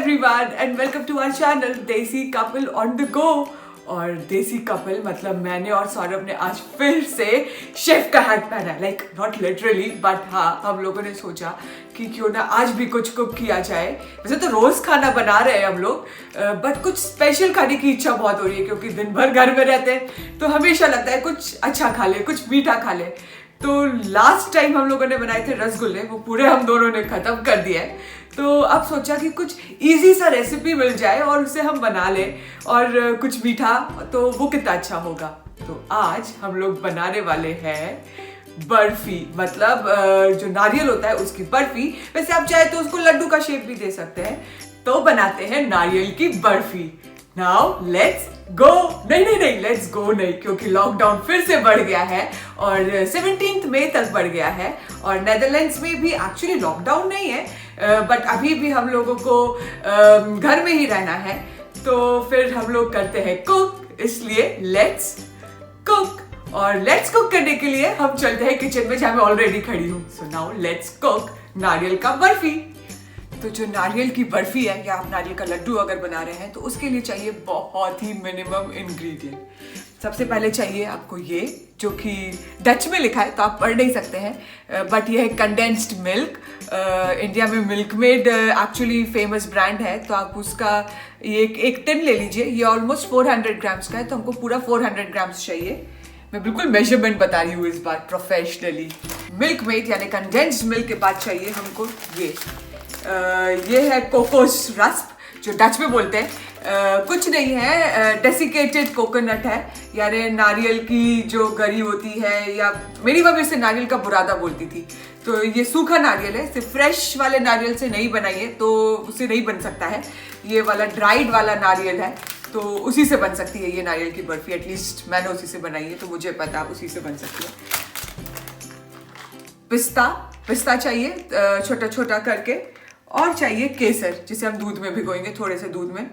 everyone and welcome to our channel देसी couple on the go. और देसी couple मतलब मैंने और सौरभ ने आज फिर से शेफ का हैट पहना है, लाइक नॉट लिटरली बट हाँ, हम लोगों ने सोचा कि क्यों ना आज भी कुछ कुक किया जाए। वैसे तो रोज खाना बना रहे हैं हम लोग, बट कुछ स्पेशल खाने की इच्छा बहुत हो रही है क्योंकि दिन भर घर में रहते हैं तो हमेशा लगता है कुछ अच्छा खा ले, कुछ मीठा खा ले। तो लास्ट टाइम हम लोगों ने बनाए थे रसगुल्ले, वो पूरे हम दोनों ने खत्म कर दिया है। तो अब सोचा कि कुछ इजी सा रेसिपी मिल जाए और उसे हम बना लें और कुछ मीठा, तो वो कितना अच्छा होगा। तो आज हम लोग बनाने वाले हैं बर्फी, मतलब जो नारियल होता है उसकी बर्फी। वैसे आप चाहे तो उसको लड्डू का शेप भी दे सकते हैं। तो बनाते हैं नारियल की बर्फी। Now let's go. नहीं, लेट्स गो नहीं, क्योंकि लॉकडाउन फिर से बढ़ गया है और 17 मई तक बढ़ गया है। और नेदरलैंड्स में भी एक्चुअली लॉकडाउन नहीं है, बट अभी भी हम लोगों को घर में ही रहना है। तो फिर हम लोग करते हैं कुक, इसलिए लेट्स कुक। और लेट्स कुक करने के लिए हम चलते हैं किचन में, जहां मैं ऑलरेडी खड़ी हूँ। सो नाउ लेट्स कुक नारियल का बर्फी। तो जो नारियल की बर्फी है या आप नारियल का लड्डू अगर बना रहे हैं तो उसके लिए चाहिए बहुत ही मिनिमम इंग्रेडिएंट। सबसे पहले चाहिए आपको ये, जो कि डच में लिखा है तो आप पढ़ नहीं सकते हैं, बट ये है कंडेंस्ड मिल्क। इंडिया में milk made actually famous brand है, तो आप उसका एक टिन ले लीजिए। ये ऑलमोस्ट 400 ग्राम्स का है, तो हमको पूरा 400 ग्राम्स चाहिए। मैं बिल्कुल मेजरमेंट बता रही हूँ इस बार प्रोफेशनली। मिल्क मेड यानी कंडेंस्ड मिल्क के बाद चाहिए हमको ये है कोकोस रस्प, जो डच में बोलते हैं। कुछ नहीं है, डेसिकेटेड कोकोनट है, यानी नारियल की जो गरी होती है, या मेरी मम्मी इसे नारियल का बुरादा बोलती थी। तो ये सूखा नारियल है, सिर्फ फ्रेश वाले नारियल से नहीं बनाइए तो उससे नहीं बन सकता है। ये वाला ड्राइड वाला नारियल है, तो उसी से बन सकती है ये नारियल की बर्फी। एटलीस्ट मैंने उसी से बनाई है तो मुझे पता उसी से बन सकती है। पिस्ता चाहिए छोटा छोटा करके, और चाहिए केसर, जिसे हम दूध में भिगोएंगे, थोड़े से दूध में।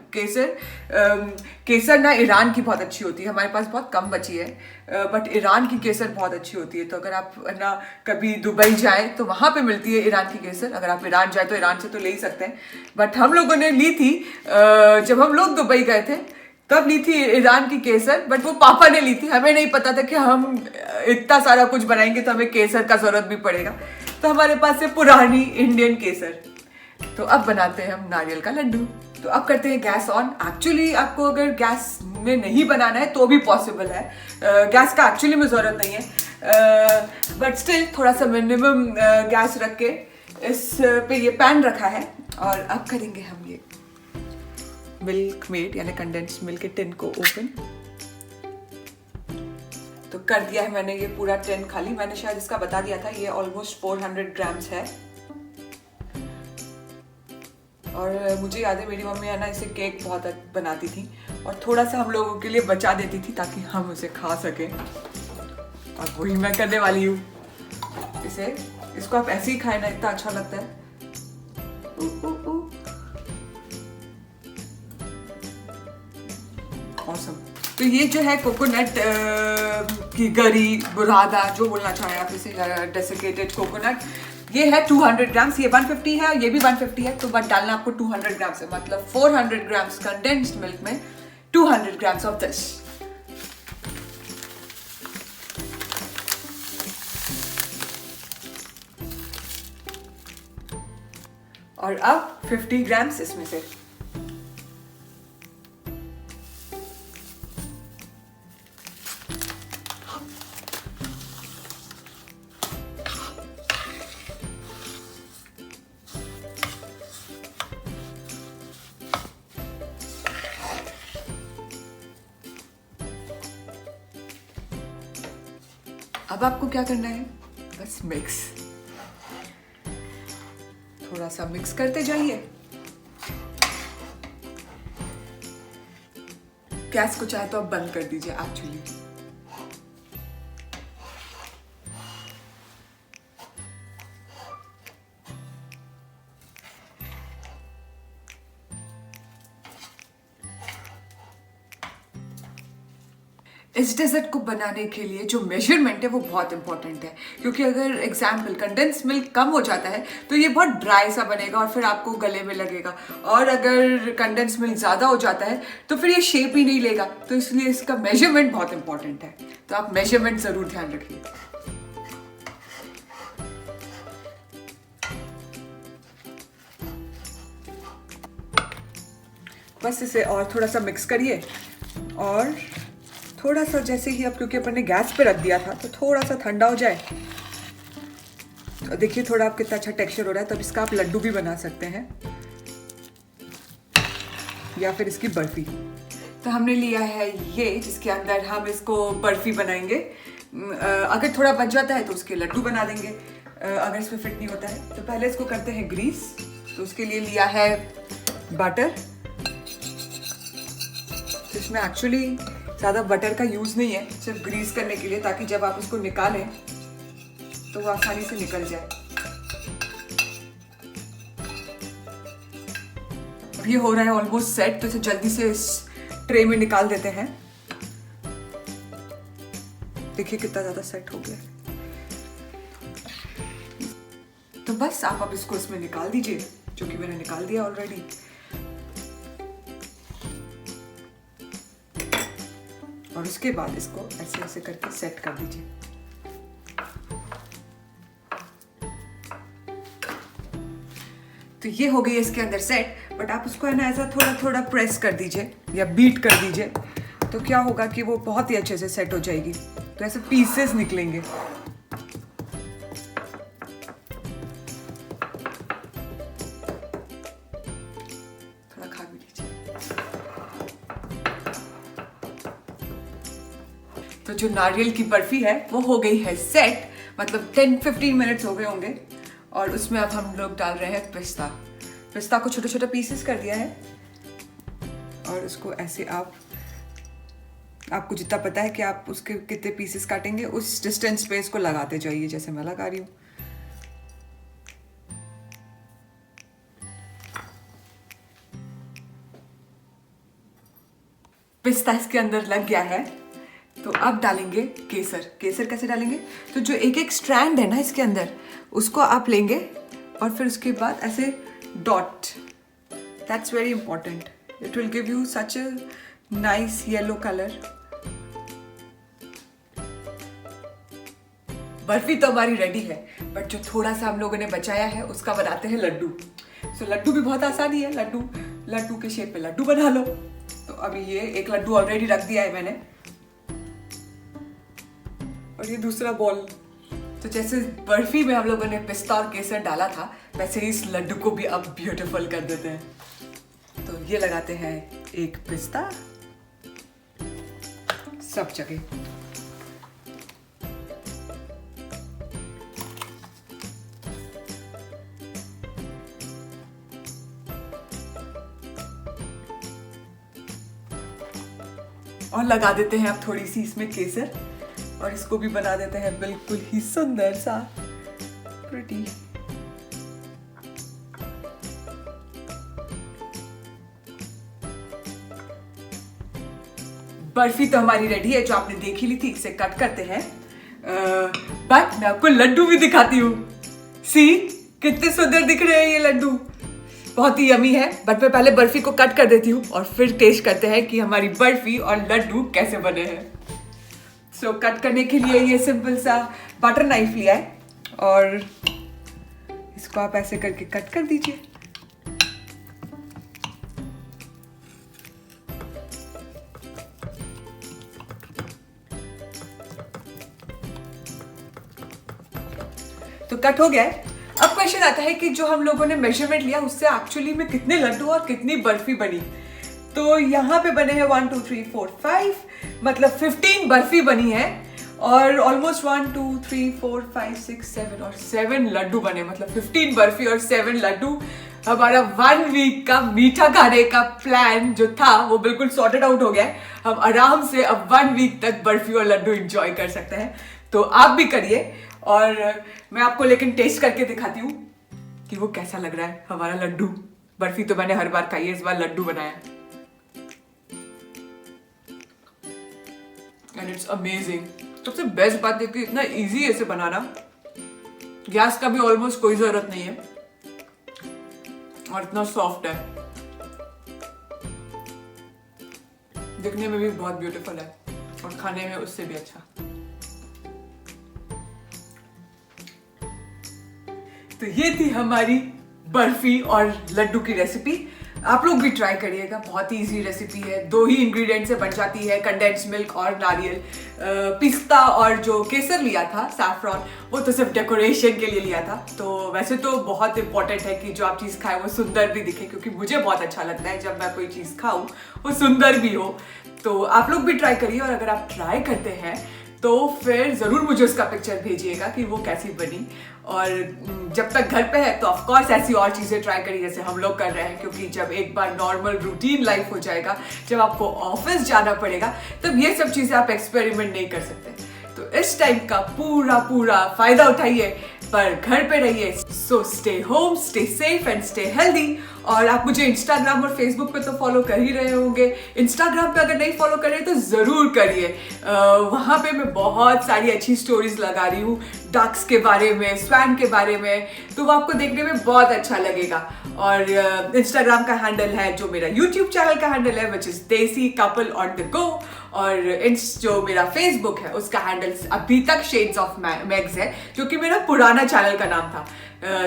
केसर ना ईरान की बहुत अच्छी होती है, हमारे पास बहुत कम बची है, बट ईरान की केसर बहुत अच्छी होती है। तो अगर आप ना कभी दुबई जाए तो वहाँ पे मिलती है ईरान की केसर। अगर आप ईरान जाए तो ईरान से तो ले ही सकते हैं, बट हम लोगों ने ली थी जब हम लोग दुबई गए थे तब ली थी ईरान की केसर, बट वो पापा ने ली थी। हमें नहीं पता था कि हम इतना सारा कुछ बनाएंगे तो हमें केसर का जरूरत भी पड़ेगा, तो हमारे पास है पुरानी इंडियन केसर। तो अब बनाते हैं हम नारियल का लड्डू। तो अब करते हैं गैस ऑन। एक्चुअली आपको अगर गैस में नहीं बनाना है तो भी पॉसिबल है, गैस का एक्चुअली में जरूरत नहीं है, बट स्टिल थोड़ा सा मिनिमम गैस रख के इस पे ये पैन रखा है। और अब करेंगे हम ये मिल्क मेड यानी कंडेंस्ड मिल्क के टिन को ओपन। तो कर दिया है मैंने ये पूरा टिन खाली। मैंने शायद इसका बता दिया था, ये ऑलमोस्ट 400 ग्राम्स है। और मुझे याद है मेरी मम्मी है ना इसे केक बहुत बनाती थी और थोड़ा सा हम लोगों के लिए बचा देती थी ताकि हम उसे खा सकें, और वही मैं करने वाली हूँ। इसको आप ऐसे ही खाए ना, इतना अच्छा लगता है। Awesome. तो ये जो है कोकोनट की गरी, बुरादा, जो बोलना चाहें आप इसे, डेसिकेटेड कोकोनट, ये है 200 ग्राम्स। ये 150 है और ये भी 150 है, तो बट डालना आपको 200 ग्राम्स है, मतलब 400 ग्राम्स कंडेंस्ड मिल्क में 200 ग्राम्स ऑफ दिस। और अब 50 ग्राम्स इसमें से। अब आपको क्या करना है, बस मिक्स, थोड़ा सा मिक्स करते जाइए। गैस को चाहे तो आप बंद कर दीजिए एक्चुअली। इस डेजर्ट को बनाने के लिए जो मेजरमेंट है वो बहुत इंपॉर्टेंट है, क्योंकि अगर एग्जाम्पल कंडेंस मिल्क कम हो जाता है तो ये बहुत ड्राई सा बनेगा और फिर आपको गले में लगेगा, और अगर कंडेंस मिल्क ज़्यादा हो जाता है तो फिर ये शेप ही नहीं लेगा। तो इसलिए इसका मेजरमेंट बहुत इंपॉर्टेंट है, तो आप मेजरमेंट ज़रूर ध्यान रखिए। बस इसे और थोड़ा सा मिक्स करिए, और थोड़ा सा जैसे ही अब क्योंकि अपन ने गैस पे रख दिया था तो थोड़ा सा ठंडा हो जाए। तो देखिए थोड़ा आप कितना अच्छा टेक्सचर हो रहा है, तब इसका आप लड्डू भी बना सकते हैं या फिर इसकी बर्फी। तो हमने लिया है ये, जिसके अंदर हम इसको बर्फी बनाएंगे। अगर थोड़ा बच जाता है तो उसके लड्डू बना देंगे, अगर इसमें फिट नहीं होता है तो पहले इसको करते हैं ग्रीस। तो उसके लिए लिया है बटर। तो इसमें एक्चुअली ज़्यादा बटर का यूज़ नहीं है, सिर्फ ग्रीस करने के लिए, ताकि जब आप उसको निकालें तो वो आसानी से निकल जाए। अब ये हो रहा है ऑलमोस्ट सेट, तो इसे जल्दी से इस ट्रे में निकाल देते हैं। देखिए कितना ज़्यादा सेट हो गया। तो बस आप अब इसको इसमें निकाल दीजिए, जो कि मैंने निकाल दिया ऑलरेडी। और उसके बाद इसको ऐसे ऐसे करके सेट कर दीजिए। तो ये हो गई इसके अंदर सेट, बट आप उसको है ना ऐसा थोड़ा थोड़ा प्रेस कर दीजिए या बीट कर दीजिए, तो क्या होगा कि वो बहुत ही अच्छे से सेट हो जाएगी। तो ऐसे पीसेस निकलेंगे। थोड़ा खा भी लीजिए। तो जो नारियल की बर्फी है वो हो गई है सेट, मतलब 10-15 मिनट्स हो गए होंगे। और उसमें अब हम लोग डाल रहे हैं पिस्ता। पिस्ता को छोटे छोटे पीसेस कर दिया है, और उसको ऐसे आपको जितना पता है कि आप उसके कितने पीसेस काटेंगे, उस डिस्टेंस पे इसको लगाते जाइए, जैसे मैं लगा रही हूँ। पिस्ता इसके अंदर लग गया है, तो अब डालेंगे केसर। केसर कैसे डालेंगे? तो जो एक एक स्ट्रैंड है ना इसके अंदर, उसको आप लेंगे और फिर उसके बाद ऐसे dot. That's very important, it will give you such a nice yellow colour. Barfi तो हमारी रेडी है, बट जो थोड़ा सा हम लोगों ने बचाया है उसका बनाते हैं लड्डू। सो लड्डू भी बहुत आसानी है, लड्डू के शेप में लड्डू बना लो। तो अभी ये एक लड्डू ऑलरेडी रख दिया है मैंने, और ये दूसरा बॉल। तो जैसे बर्फी में हम लोगों ने पिस्ता और केसर डाला था, वैसे ही इस लड्डू को भी अब ब्यूटीफुल कर देते हैं। तो ये लगाते हैं एक पिस्ता सब जगह। और लगा देते हैं अब थोड़ी सी इसमें केसर, और इसको भी बना देते हैं बिल्कुल ही सुंदर सा प्रिटी। बर्फी तो हमारी रेडी है, जो आपने देख ही ली थी। इसे कट करते हैं, बट मैं आपको लड्डू भी दिखाती हूँ। सी कितने सुंदर दिख रहे हैं ये लड्डू, बहुत ही यमी है। बट मैं पहले बर्फी को कट कर देती हूँ और फिर टेस्ट करते हैं कि हमारी बर्फी और लड्डू कैसे बने हैं। सो कट करने के लिए ये सिंपल सा बटर नाइफ लिया है, और इसको आप ऐसे करके कट कर दीजिए। तो कट हो गया है। अब क्वेश्चन आता है कि जो हम लोगों ने मेजरमेंट लिया उससे एक्चुअली में कितने लड्डू और कितनी बर्फी बनी। तो यहाँ पे बने हैं 1 2 3 4 5, मतलब 15 बर्फी बनी है, और ऑलमोस्ट 1 2 3 4 5 6 7 और 7 लड्डू बने, मतलब 15 बर्फी और 7 लड्डू। हमारा 1 वीक का मीठा खाने का प्लान जो था वो बिल्कुल सॉर्टेड आउट हो गया है। हम आराम से अब 1 वीक तक बर्फी और लड्डू एंजॉय कर सकते हैं। तो आप भी करिए, और मैं आपको लेकिन टेस्ट करके दिखाती हूँ कि वो कैसा लग रहा है हमारा लड्डू। बर्फी तो मैंने हर बार खाई है, इस बार लड्डू बनाया। And it's amazing. सबसे बेस्ट बात है कि इतना इजी है इसे बनाना, गैस का भी ऑलमोस्ट कोई जरूरत नहीं है और इतना सॉफ्ट है, दिखने में भी बहुत ब्यूटीफुल है और खाने में उससे भी अच्छा। तो ये थी हमारी बर्फी और लड्डू की रेसिपी। आप लोग भी ट्राई करिएगा, बहुत ही इजी रेसिपी है, 2 ही इंग्रेडिएंट से बन जाती है, कंडेंस मिल्क और नारियल। पिस्ता और जो केसर लिया था सैफरॉन, वो तो सिर्फ डेकोरेशन के लिए लिया था। तो वैसे तो बहुत इंपॉर्टेंट है कि जो आप चीज़ खाएं वो सुंदर भी दिखे, क्योंकि मुझे बहुत अच्छा लगता है जब मैं कोई चीज़ खाऊं वो सुंदर भी हो। तो आप लोग भी ट्राई करिए, और अगर आप ट्राई करते हैं तो फिर ज़रूर मुझे उसका पिक्चर भेजिएगा कि वो कैसी बनी। और जब तक घर पे है तो ऑफ कोर्स ऐसी और चीज़ें ट्राई करिए जैसे हम लोग कर रहे हैं, क्योंकि जब एक बार नॉर्मल रूटीन लाइफ हो जाएगा, जब आपको ऑफिस जाना पड़ेगा, तब ये सब चीज़ें आप एक्सपेरिमेंट नहीं कर सकते। तो इस टाइम का पूरा फायदा उठाइए, पर घर पे रहिए। So stay home, stay safe and stay healthy. और आप मुझे इंस्टाग्राम और फेसबुक पे तो फॉलो कर ही रहे होंगे। इंस्टाग्राम पे अगर नहीं फॉलो कर रहे तो ज़रूर करिए, वहाँ पे मैं बहुत सारी अच्छी स्टोरीज लगा रही हूँ, डक्स के बारे में, स्वैन के बारे में, तो वो आपको देखने में बहुत अच्छा लगेगा। और इंस्टाग्राम का हैंडल है जो मेरा यूट्यूब चैनल का हैंडल है, विच इज़ देसी कपल ऑन द गो। और जो मेरा फेसबुक है उसका हैंडल अभी तक शेड्स ऑफ मैग्स है, जो कि मेरा पुराना चैनल का नाम था।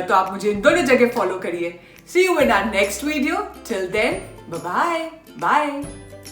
तो आप मुझे इन दोनों जगह फॉलो करिए। See you in our next video. Till then, bye-bye. Bye.